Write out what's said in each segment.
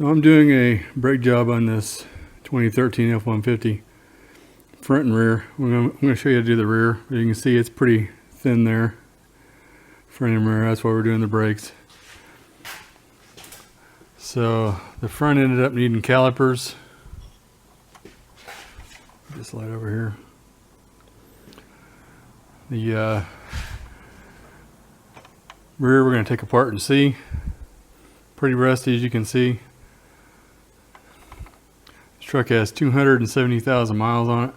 So I'm doing a brake job on this 2013 F-150 front and rear. I'm going to show you how to do the rear. You can see it's pretty thin there, front and rear. That's why we're doing the brakes. So the front ended up needing calipers. This light over here. The rear we're going to take apart and see. Pretty rusty, as you can see. This truck has 270,000 miles on it.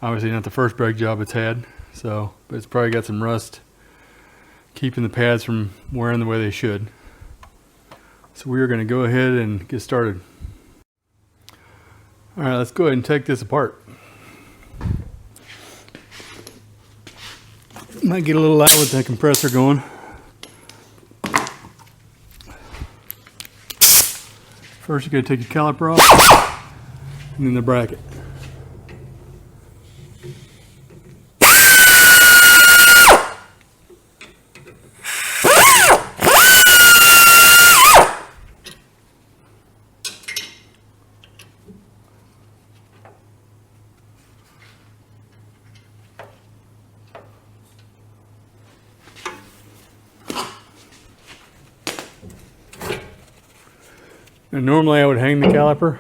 Obviously not the first brake job it's had, so but it's probably got some rust keeping the pads from wearing the way they should. So we are going to go ahead and get started. Alright, let's go ahead and take this apart. Might get a little loud with the compressor going. First you got to take your caliper off, and then the bracket. And normally I would hang the caliper,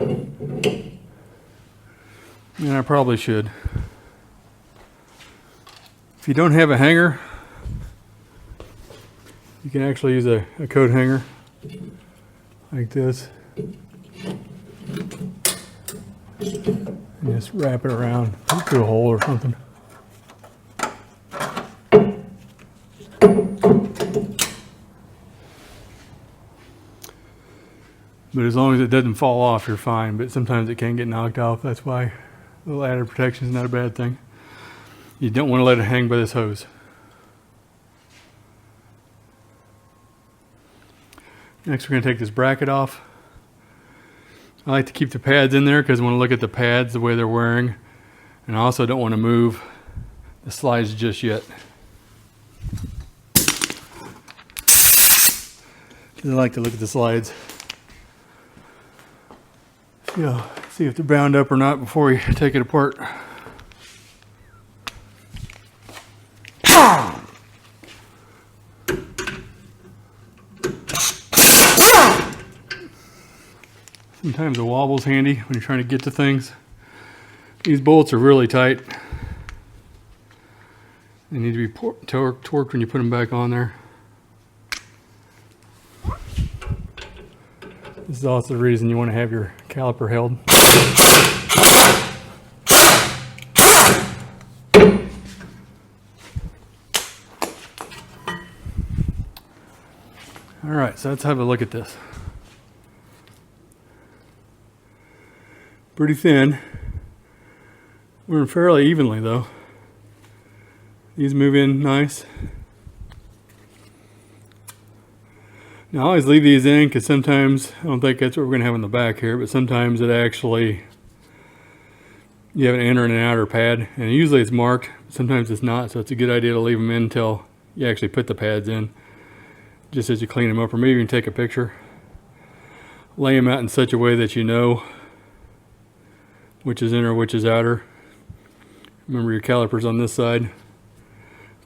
and I probably should. If you don't have a hanger, you can actually use a coat hanger like this and just wrap it around, put it through a hole or something. But as long as it doesn't fall off, you're fine. But sometimes it can get knocked off. That's why a little added protection is not a bad thing. You don't want to let it hang by this hose. Next, we're going to take this bracket off. I like to keep the pads in there because I want to look at the pads, the way they're wearing. And I also don't want to move the slides just yet. I like to look at the slides. Yeah, see if they're bound up or not before you take it apart. Sometimes a wobble's handy when you're trying to get to things. These bolts are really tight. They need to be torqued when you put them back on there. This is also the reason you want to have your caliper held. Alright, so let's have a look at this. Pretty thin. We're fairly evenly though. These move in nice. Now I always leave these in because sometimes, I don't think that's what we're going to have in the back here, but sometimes it actually, you have an inner and an outer pad, and usually it's marked, sometimes it's not, so it's a good idea to leave them in until you actually put the pads in, just as you clean them up, or maybe you can take a picture. Lay them out in such a way that you know which is inner, which is outer. Remember your caliper's on this side.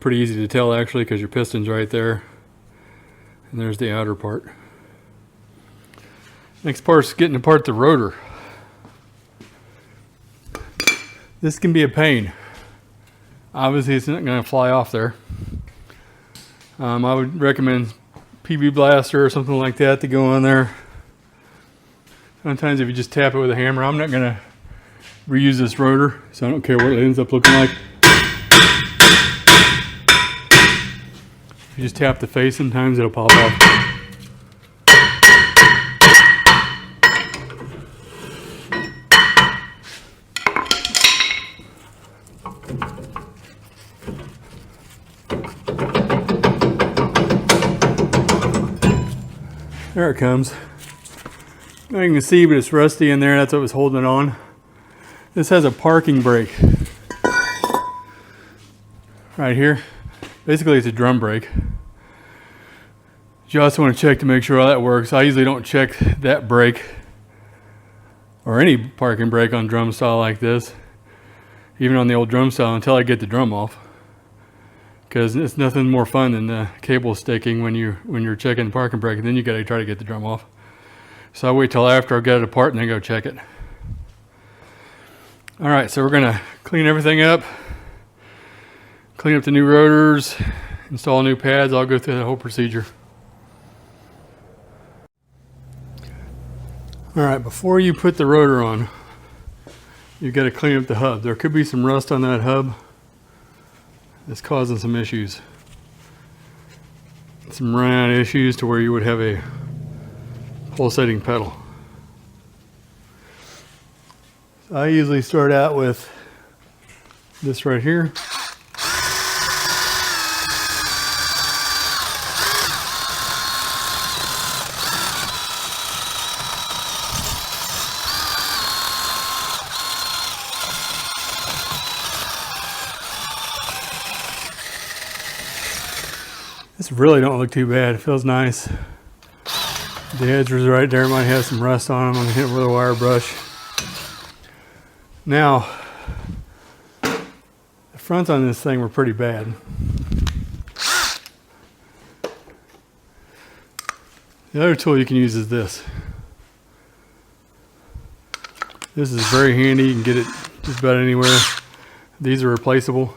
Pretty easy to tell actually because your piston's right there. And there's the outer part. Next part is getting apart the rotor. This can be a pain. Obviously it's not going to fly off there. I would recommend PB Blaster or something like that to go on there. Sometimes if you just tap it with a hammer, I'm not going to reuse this rotor, so I don't care what it ends up looking like. If you just tap the face, sometimes it'll pop off. There it comes. Now you can see, but it's rusty in there. That's what was holding it on. This has a parking brake right here. Basically, it's a drum brake. As You also want to check to make sure all that works. I usually don't check that brake or any parking brake on drum style like this, even on the old drum style, until I get the drum off. Because it's nothing more fun than the cable sticking when you're checking the parking brake, and then you got to try to get the drum off. So I wait till after I get it apart and then go check it. All right, so we're gonna clean everything up, clean up the new rotors, install new pads. I'll go through the whole procedure. All right, before you put the rotor on, you've got to clean up the hub. There could be some rust on that hub that's causing some issues. Some run-out issues to where you would have a pulsating pedal. So I usually start out with this right here. This really don't look too bad. It feels nice. The edges right there might have some rust on them. I'm gonna hit it with a wire brush. Now, the fronts on this thing were pretty bad. The other tool you can use is this. This is very handy. You can get it just about anywhere. These are replaceable.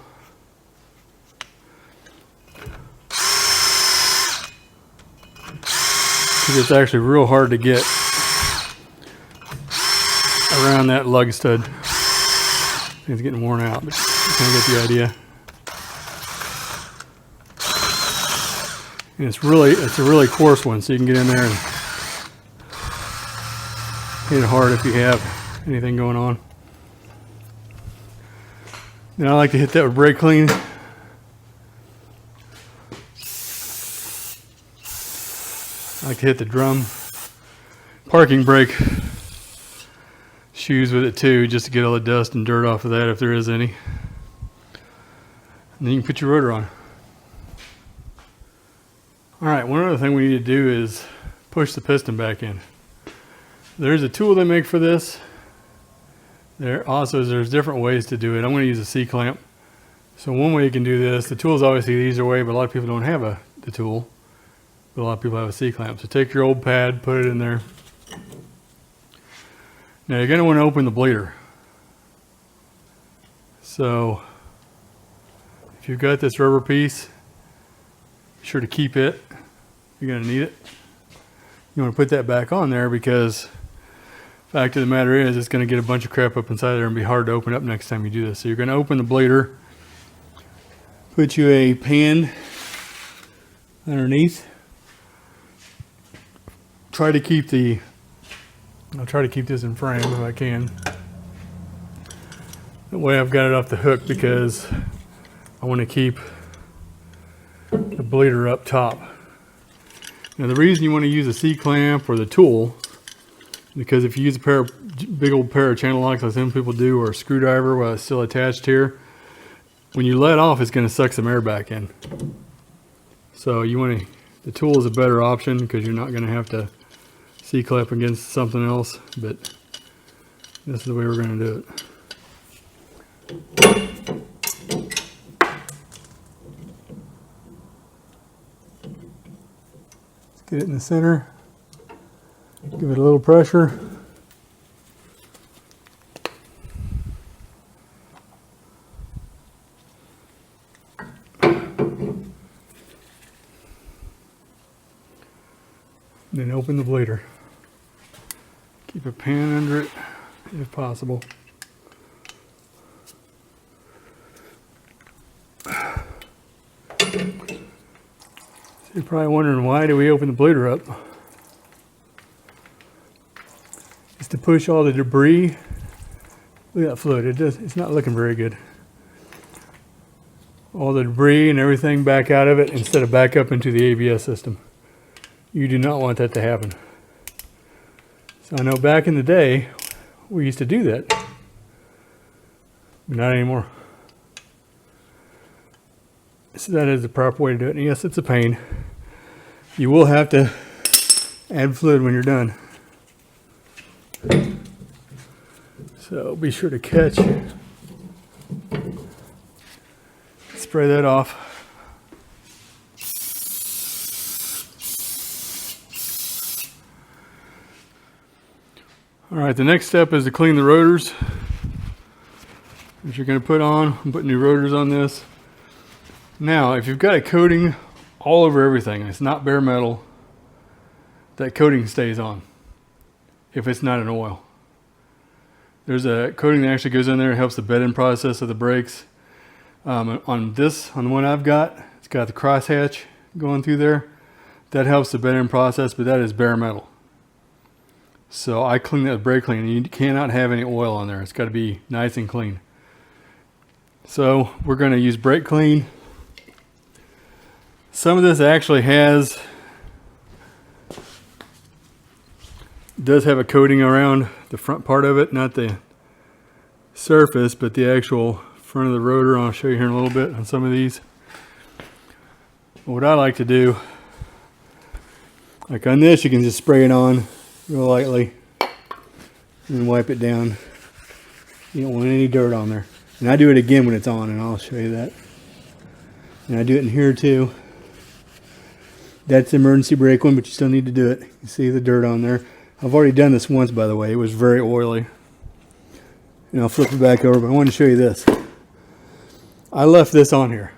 It's actually real hard to get around that lug stud. It's getting worn out, but you kind of get the idea. And it's a really coarse one, so you can get in there and hit it hard if you have anything going on. Then I like to hit that with brake clean. I like to hit the drum parking brake shoes with it too, just to get all the dust and dirt off of that if there is any. And then you can put your rotor on. Alright, one other thing we need to do is push the piston back in. There's a tool they make for this. There's different ways to do it. I'm going to use a C-clamp. So one way you can do this, the tool is obviously the easier way, but a lot of people don't have the tool. But a lot of people have a C-clamp. So take your old pad, put it in there. Now you're going to want to open the bleeder. So if you've got this rubber piece, be sure to keep it. You're going to need it. You want to put that back on there because the fact of the matter is it's going to get a bunch of crap up inside there and be hard to open up next time you do this. So you're going to open the bleeder, put you a pan underneath. I'll try to keep this in frame if I can. That way I've got it off the hook because I want to keep the bleeder up top. Now the reason you want to use a C-clamp or the tool, because if you use a big old pair of channel locks like some people do, or a screwdriver while it's still attached here, when you let off it's going to suck some air back in. So the tool is a better option because you're not going to have to C-clamp against something else, but this is the way we're going to do it. Let's get it in the center, give it a little pressure. Then open the bleeder. Keep a pan under it if possible. So you're probably wondering, why do we open the bleeder up? It's to push all the debris. Look at that fluid. It's not looking very good. All the debris and everything back out of it instead of back up into the ABS system. You do not want that to happen. So I know back in the day, we used to do that, but not anymore. So that is the proper way to do it. And yes, it's a pain. You will have to add fluid when you're done. So be sure to catch, spray that off. All right, the next step is to clean the rotors, which you're going to put on. I'm putting new rotors on this. Now, if you've got a coating all over everything, it's not bare metal, that coating stays on if it's not an oil. There's a coating that actually goes in there and helps the bed-in process of the brakes. On the one I've got, it's got the crosshatch going through there. That helps the bed-in process, but that is bare metal. So I clean that with brake clean. You cannot have any oil on there. It's got to be nice and clean. So we're going to use brake clean. Some of this actually does have a coating around the front part of it, not the surface, but the actual front of the rotor. I'll show you here in a little bit on some of these. What I like to do, like on this, you can just spray it on real lightly and wipe it down. You don't want any dirt on there. And I do it again when it's on, and I'll show you that. And I do it in here too. That's the emergency brake one, but you still need to do it. You see the dirt on there. I've already done this once, by the way. It was very oily. And I'll flip it back over, but I want to show you this. I left this on here.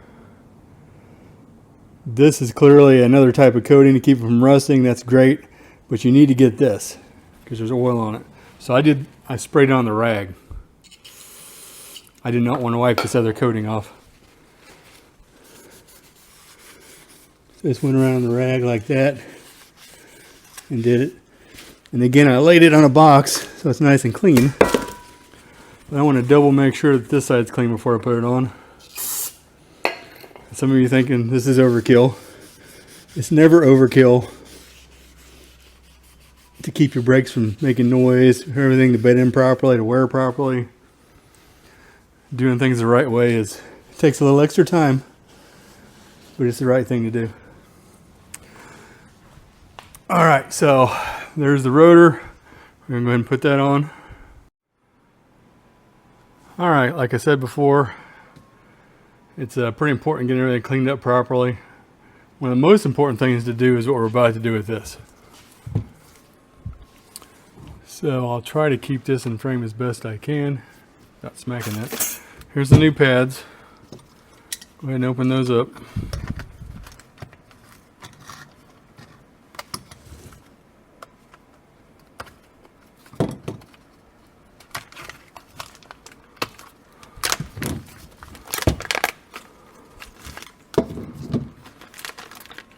This is clearly another type of coating to keep it from rusting. That's great, but you need to get this because there's oil on it. So I sprayed it on the rag. I did not want to wipe this other coating off. Just went around the rag like that and did it. And again, I laid it on a box so it's nice and clean. But I want to double make sure that this side's clean before I put it on. Some of you thinking this is overkill. It's never overkill to keep your brakes from making noise, everything to bed in properly, to wear properly. Doing things the right way it takes a little extra time, but it's the right thing to do. All right, so there's the rotor. We're gonna go ahead and put that on. All right, like I said before, it's pretty important getting everything cleaned up properly. One of the most important things to do is what we're about to do with this. So I'll try to keep this in frame as best I can, without smacking that. Here's the new pads. Go ahead and open those up.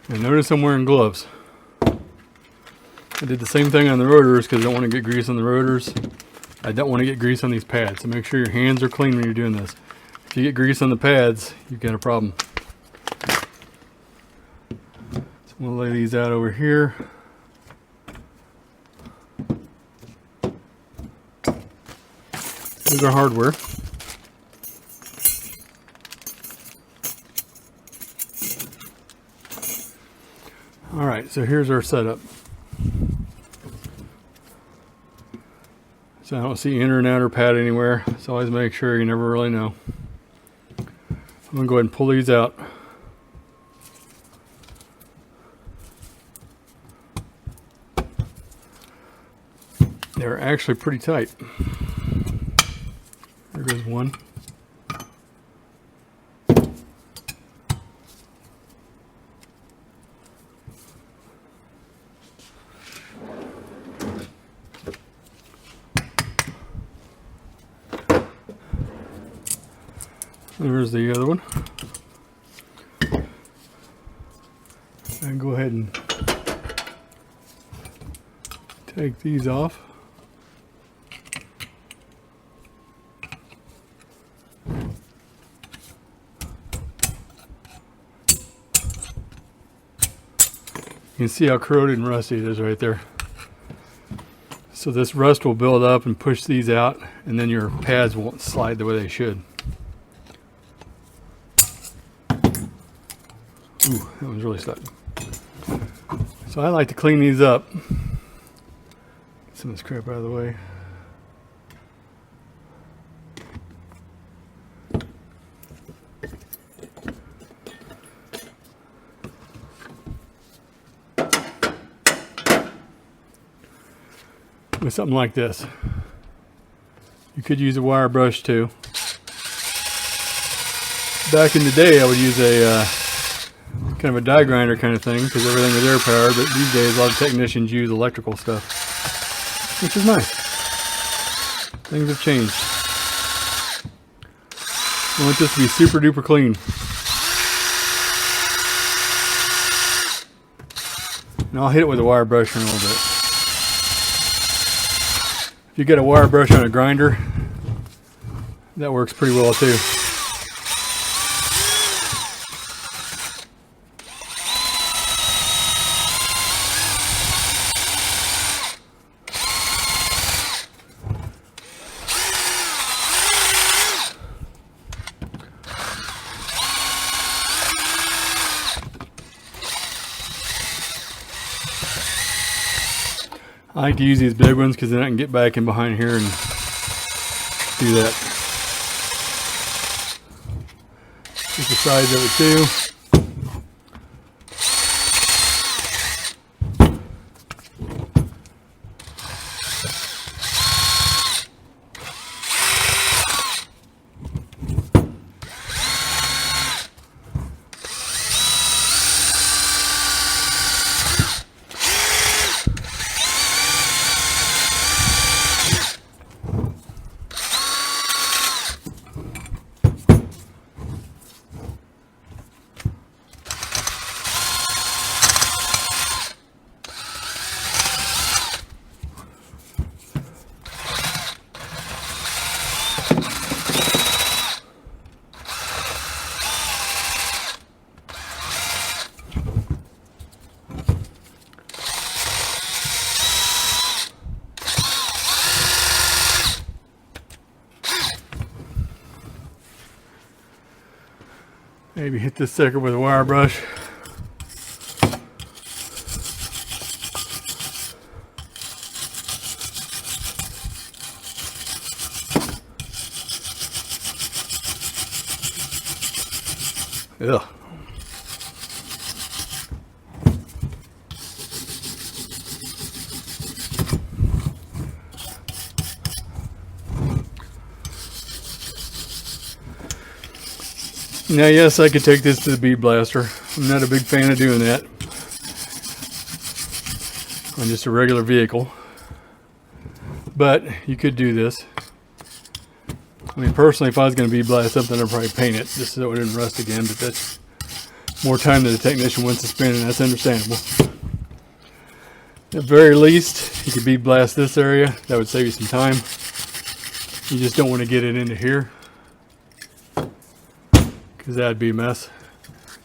And notice I'm wearing gloves. I did the same thing on the rotors because I don't want to get grease on the rotors. I don't want to get grease on these pads. So make sure your hands are clean when you're doing this. If you get grease on the pads, you've got a problem. So I'm going to lay these out over here. These are hardware. All right, so here's our setup. So I don't see inner and outer pad anywhere, so always make sure, you never really know. I'm gonna go ahead and pull these out. They're actually pretty tight. There goes one. There's the other one. And go ahead and take these off. You can see how corroded and rusty it is right there. So this rust will build up and push these out, and then your pads won't slide the way they should. Ooh, that one's really stuck. So I like to clean these up. Get some of this crap out of the way. With something like this. You could use a wire brush too. Back in the day I would use a kind of a die grinder kind of thing because everything was air powered, but these days a lot of technicians use electrical stuff, which is nice. Things have changed. I want this to be super duper clean. And I'll hit it with a wire brush in a little bit. If you get a wire brush on a grinder, that works pretty well too. I like to use these big ones because then I can get back in behind here and do that. Just the size of it too. Maybe hit this sucker with a wire brush. Ugh. Now, yes, I could take this to the bead blaster. I'm not a big fan of doing that on just a regular vehicle, but you could do this. I mean, personally, if I was going to bead blast something, I'd probably paint it just so it didn't rust again, but that's more time than the technician wants to spend, and that's understandable. At the very least, you could bead blast this area. That would save you some time. You just don't want to get it into here, because that'd be a mess.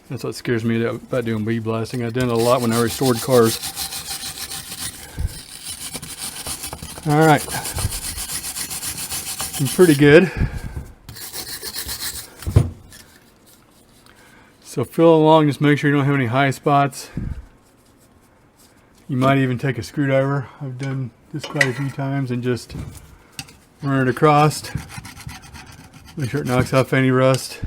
That's what scares me about doing bead blasting. I've done it a lot when I restored cars. Alright. Pretty good. So fill along, just make sure you don't have any high spots. You might even take a screwdriver. I've done this quite a few times and just run it across. Make sure it knocks off any rust.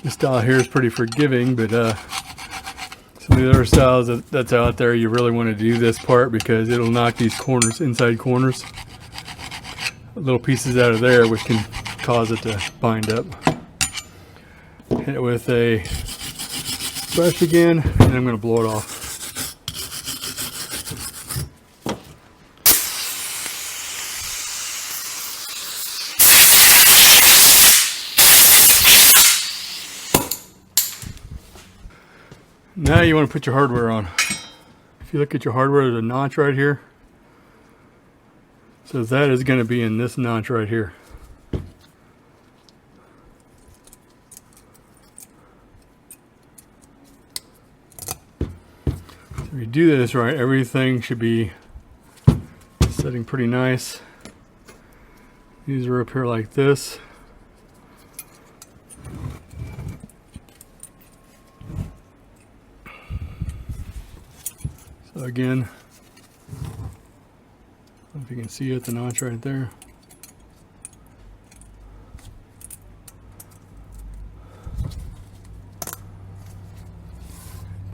This style here is pretty forgiving, but some of the other styles that's out there, you really want to do this part because it'll knock these corners, inside corners, little pieces out of there, which can cause it to bind up. Hit it with a brush again, and I'm going to blow it off. Now you want to put your hardware on. If you look at your hardware, there's a notch right here. So that is going to be in this notch right here. So if you do this right, everything should be sitting pretty nice. These are up here like this. So again, I don't know if you can see it, the notch right there.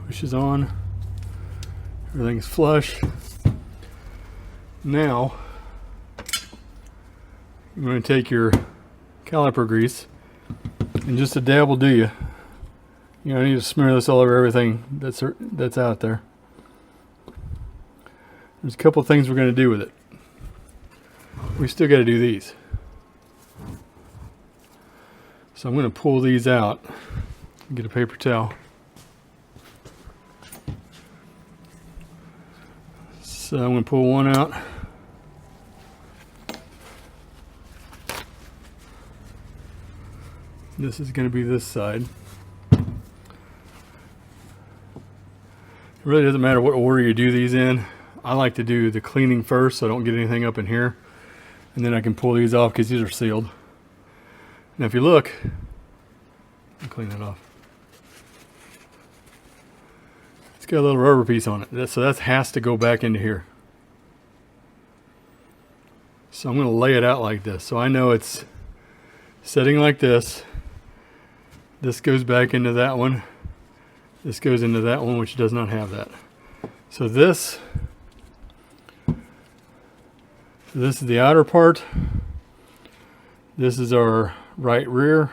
Pushes on. Everything's flush. Now, you're going to take your caliper grease and just a dab will do you. You know, I need to smear this all over everything that's out there. There's a couple things we're going to do with it. We still got to do these. So I'm going to pull these out and get a paper towel. So I'm going to pull one out. This is going to be this side. It really doesn't matter what order you do these in. I like to do the cleaning first so I don't get anything up in here. And then I can pull these off because these are sealed. Now if you look, I'll clean that off. It's got a little rubber piece on it. So that has to go back into here. So I'm going to lay it out like this. So I know it's setting like this. This goes back into that one. This goes into that one, which does not have that. So this is the outer part. This is our right rear.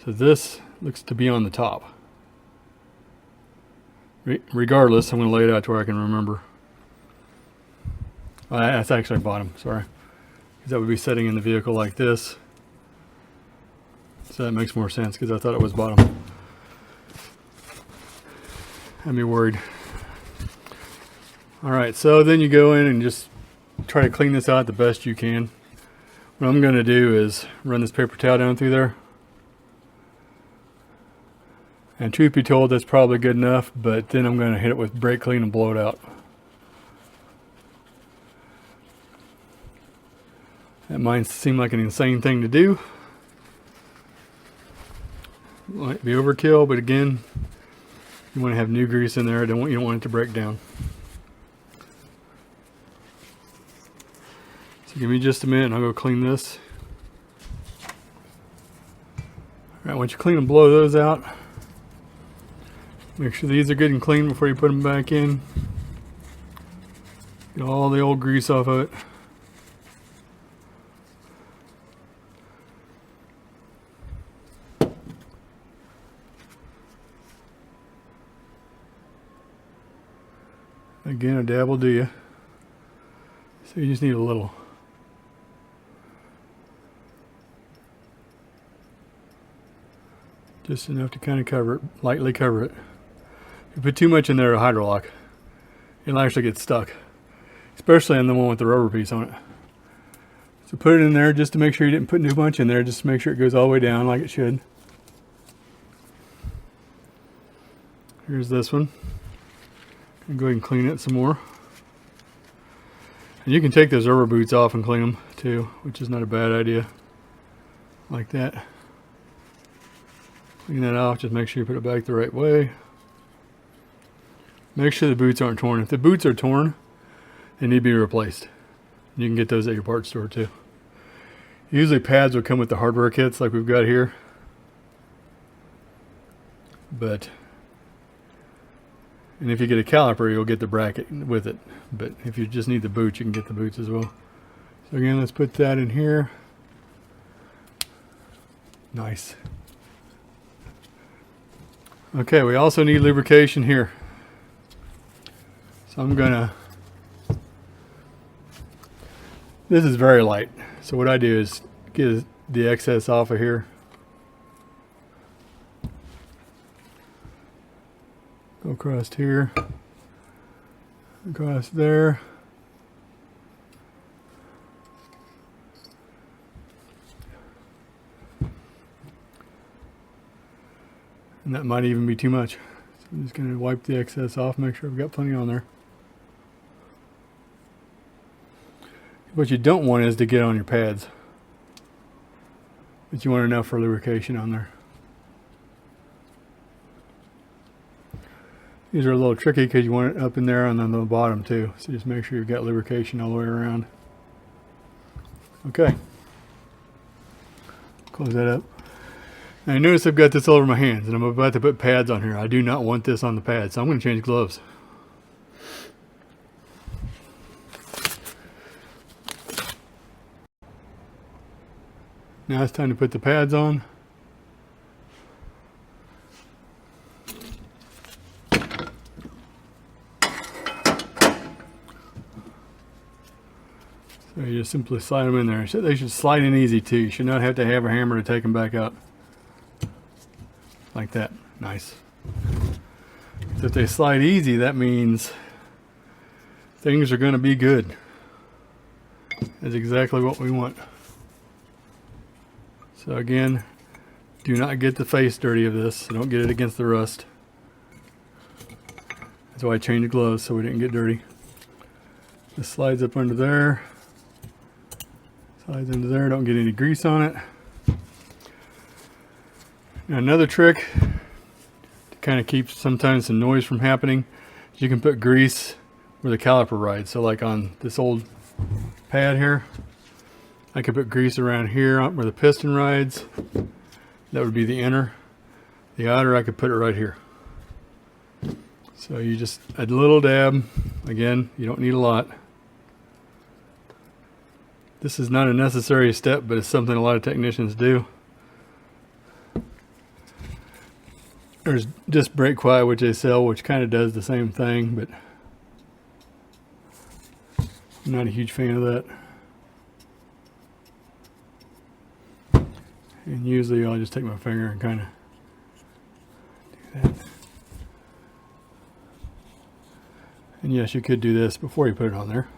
So this looks to be on the top. Regardless, I'm going to lay it out to where I can remember. That's actually bottom, sorry. Because that would be setting in the vehicle like this. So that makes more sense because I thought it was bottom. Had me worried. Alright, so then you go in and just try to clean this out the best you can. What I'm going to do is run this paper towel down through there. And truth be told, that's probably good enough, but then I'm going to hit it with brake clean and blow it out. That might seem like an insane thing to do. Might be overkill, but again, you want to have new grease in there. You don't want it to break down. So give me just a minute and I'll go clean this. Alright, once you clean and blow those out, make sure these are good and clean before you put them back in. Get all the old grease off of it. Again, a dab will do you. So you just need a little. Just enough to kind of cover it, lightly cover it. If you put too much in there, it'll hydrolock. It'll actually get stuck, especially on the one with the rubber piece on it. So put it in there just to make sure you didn't put too much in there, just to make sure it goes all the way down like it should. Here's this one. And go ahead and clean it some more. And you can take those rubber boots off and clean them too, which is not a bad idea. Like that. Clean that off, just make sure you put it back the right way. Make sure the boots aren't torn. If the boots are torn, they need to be replaced. You can get those at your parts store too. Usually pads will come with the hardware kits like we've got here. And if you get a caliper, you'll get the bracket with it. But if you just need the boots, you can get the boots as well. So again, let's put that in here. Nice. Okay, we also need lubrication here. So I'm gonna, this is very light. So what I do is get the excess off of here. Go across here, across there. And that might even be too much. So I'm just going to wipe the excess off, make sure I've got plenty on there. What you don't want is to get on your pads. But you want enough for lubrication on there. These are a little tricky because you want it up in there and on the bottom too. So just make sure you've got lubrication all the way around. Okay. Close that up. Now notice I've got this all over my hands and I'm about to put pads on here. I do not want this on the pad, so I'm going to change gloves. Now it's time to put the pads on. So you just simply slide them in there. They should slide in easy too. You should not have to have a hammer to take them back out. Like that. Nice. So if they slide easy, that means things are going to be good. That's exactly what we want. So again, do not get the face dirty of this. Don't get it against the rust. That's why I changed gloves, so we didn't get dirty. This slides up under there. Slides into there, don't get any grease on it. Now another trick to kind of keep sometimes some noise from happening is you can put grease where the caliper rides. So like on this old pad here, I could put grease around here where the piston rides. That would be the inner. The outer, I could put it right here. So you just add a little dab. Again, you don't need a lot. This is not a necessary step, but it's something a lot of technicians do. There's disc brake quiet, which they sell, which kind of does the same thing, but I'm not a huge fan of that. And usually I'll just take my finger and kind of do that. And yes, you could do this before you put it on there.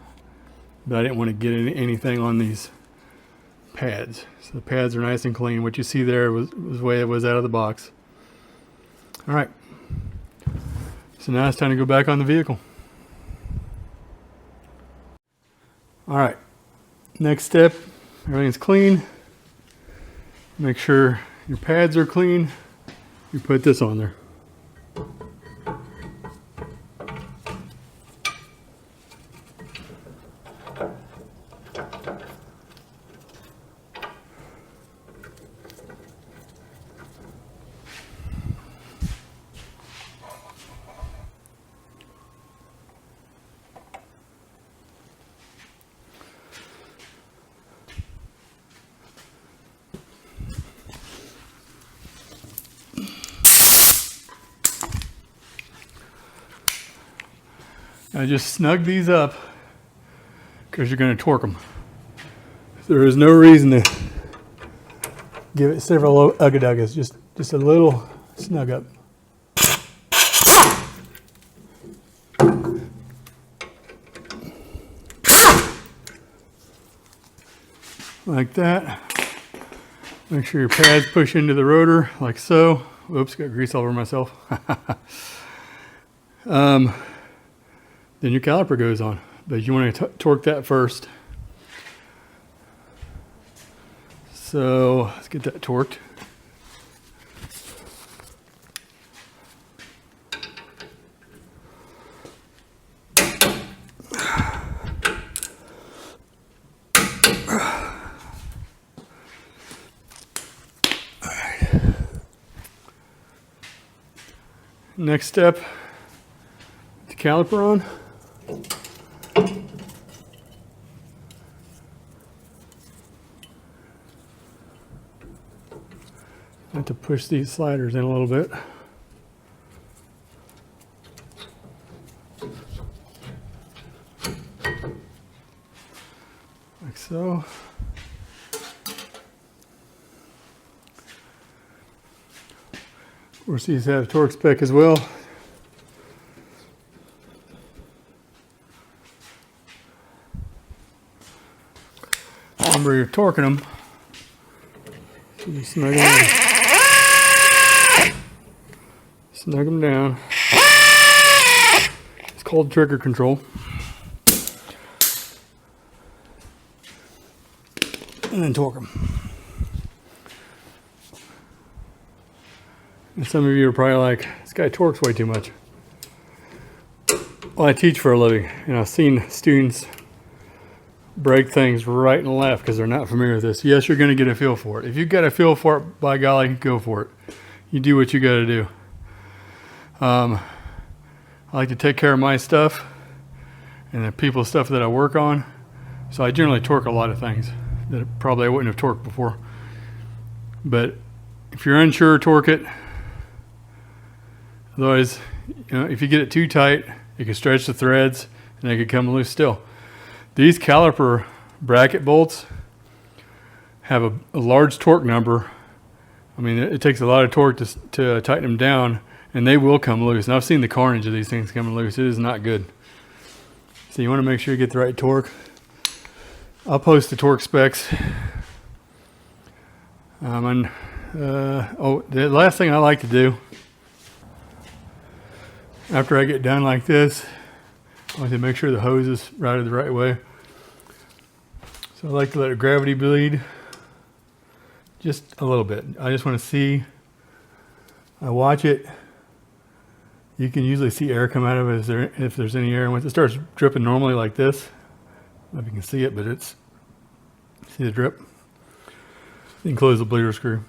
But I didn't want to get anything on these pads. So the pads are nice and clean. What you see there was the way it was out of the box. All right. So now it's time to go back on the vehicle. All right. Next step, everything's clean. Make sure your pads are clean. You put this on there. Now just snug these up because you're going to torque them. There is no reason to give it several ugga-duggas, just a little snug up. Like that. Make sure your pads push into the rotor like so. Oops, got grease all over myself. Then your caliper goes on, but you want to torque that first. So let's get that torqued. All right. Next step, put the caliper on. I have to push these sliders in a little bit. Like so. Of course, these have a torque spec as well. Remember, you're torquing them. So you snug them in. Snug them down. It's called trigger control. And then torque them. And some of you are probably like, this guy torques way too much. Well, I teach for a living, and I've seen students break things right and left because they're not familiar with this. Yes, you're going to get a feel for it. If you've got a feel for it, by golly, go for it. You do what you got to do. I like to take care of my stuff and the people's stuff that I work on. So I generally torque a lot of things that probably I wouldn't have torqued before. But if you're unsure, torque it. Otherwise, if you get it too tight, it can stretch the threads and they could come loose still. These caliper bracket bolts have a large torque number. I mean, it takes a lot of torque to tighten them down, and they will come loose. And I've seen the carnage of these things coming loose. It is not good. So you want to make sure you get the right torque. I'll post the torque specs. The last thing I like to do after I get done like this, I like to make sure the hose is routed the right way. So I like to let it gravity bleed just a little bit. I just want to see. I watch it. You can usually see air come out of it if there's any air. Once it starts dripping normally like this, I don't know if you can see it, but see the drip? You can close the bleeder screw.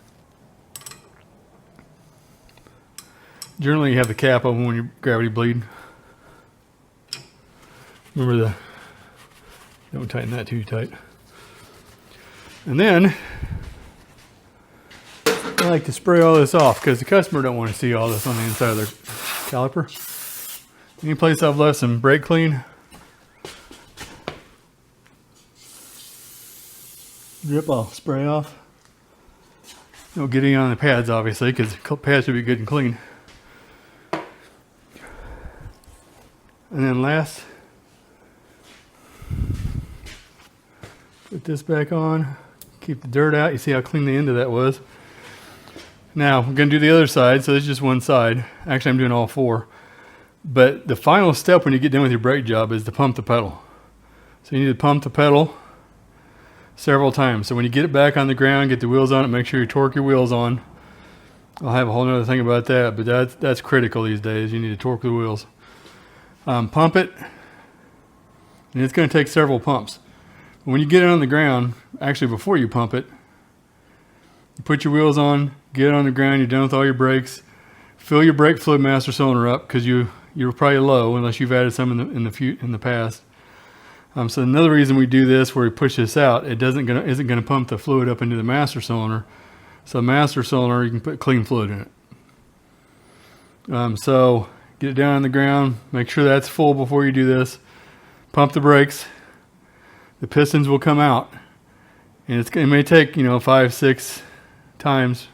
Generally, you have the cap open when you gravity bleed. Remember don't tighten that too tight. And then I like to spray all this off because the customer don't want to see all this on the inside of their caliper. Any place I've left some brake clean, drip, I'll spray off. Don't get any on the pads, obviously, because the pads should be good and clean. And then last, put this back on, keep the dirt out. You see how clean the end of that was. Now we're going to do the other side, so this is just one side. Actually, I'm doing all four. But the final step when you get done with your brake job is to pump the pedal. So you need to pump the pedal several times. So when you get it back on the ground, get the wheels on it, make sure you torque your wheels on. I'll have a whole nother thing about that, but that's critical these days. You need to torque the wheels. Pump it, and it's going to take several pumps. When you get it on the ground, actually before you pump it, you put your wheels on, get it on the ground, you're done with all your brakes, fill your brake fluid master cylinder up because you're probably low unless you've added some in the past. So another reason we do this, where we push this out, it isn't going to pump the fluid up into the master cylinder. So master cylinder, you can put clean fluid in it. So get it down on the ground, make sure that's full before you do this. Pump the brakes. The pistons will come out, and it may take 5-6 times,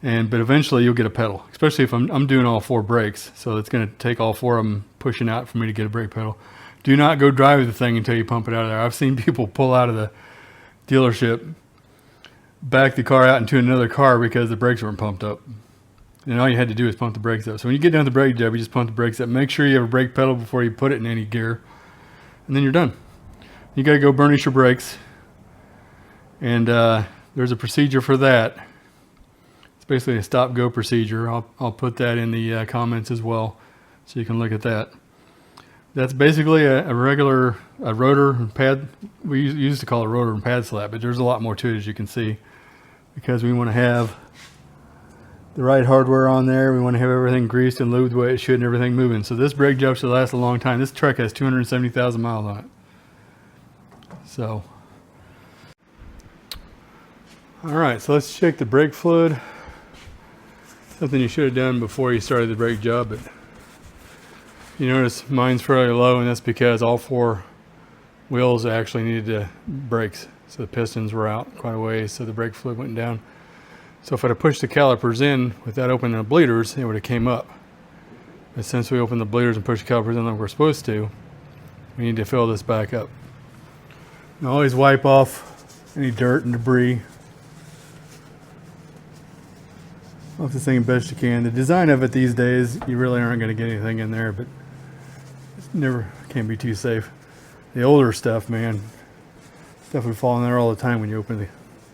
but eventually you'll get a pedal. Especially if I'm doing all four brakes, so it's going to take all four of them pushing out for me to get a brake pedal. Do not go drive the thing until you pump it out of there. I've seen people pull out of the dealership, back the car out into another car because the brakes weren't pumped up. And all you had to do is pump the brakes up. So when you get down to the brake job, you just pump the brakes up. Make sure you have a brake pedal before you put it in any gear. And then you're done. You got to go burnish your brakes. And there's a procedure for that. It's basically a stop-go procedure. I'll put that in the comments as well, so you can look at that. That's basically a regular rotor and pad. We used to call it a rotor and pad slap, but there's a lot more to it, as you can see, because we want to have the right hardware on there. We want to have everything greased and lubed the way it should and everything moving. So this brake job should last a long time. This truck has 270,000 miles on it. So, all right, so let's check the brake fluid. Something you should have done before you started the brake job, but you notice mine's fairly low, and that's because all four wheels actually needed brakes. So the pistons were out quite a ways, so the brake fluid went down. So if I'd have pushed the calipers in without opening the bleeders, it would have came up. But since we opened the bleeders and pushed the calipers in like we're supposed to, we need to fill this back up. Now always wipe off any dirt and debris off this thing best you can. The design of it these days, you really aren't going to get anything in there, but it never can be too safe. The older stuff, man, stuff would fall in there all the time when you open the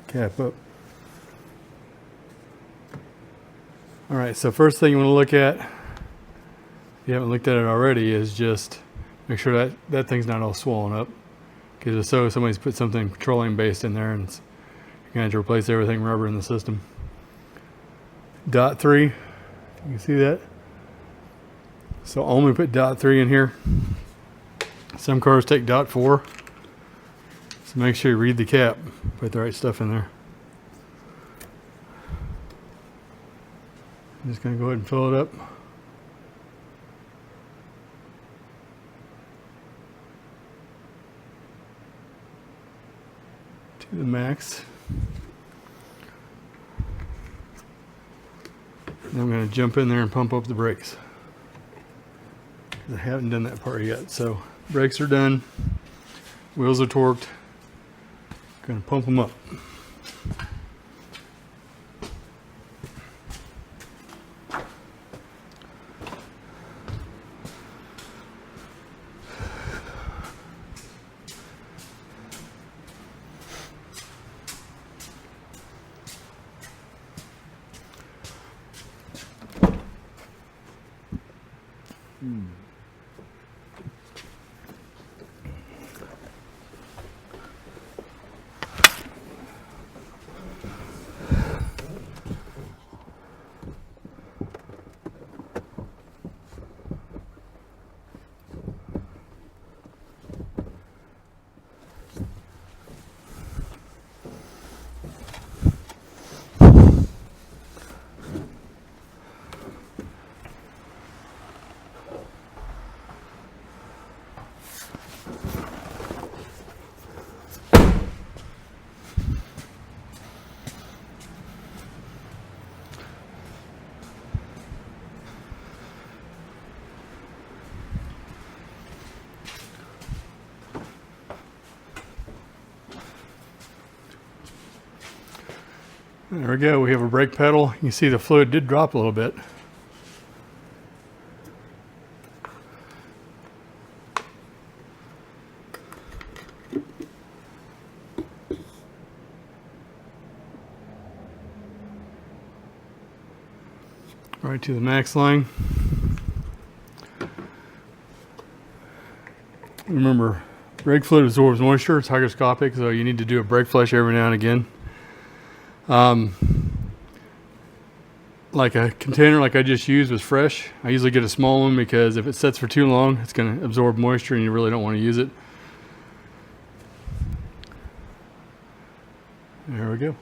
cap up. All right, so first thing you want to look at you haven't looked at it already, is just make sure that that thing's not all swollen up. Because if so, somebody's put something petroleum based in there, and you're going to have to replace everything rubber in the system. Dot 3, you can see that. So only put dot 3 in here. Some cars take dot 4. So make sure you read the cap, put the right stuff in there. I'm just going to go ahead and fill it up. To the max. And I'm going to jump in there and pump up the brakes. I haven't done that part yet. So brakes are done. Wheels are torqued. Going to pump them up. There we go, we have a brake pedal. You can see the fluid did drop a little bit. Right to the max line. Remember, brake fluid absorbs moisture, it's hygroscopic, so you need to do a brake flush every now and again. Like a container like I just used was fresh. I usually get a small one because if it sets for too long, it's going to absorb moisture and you really don't want to use it. There we go.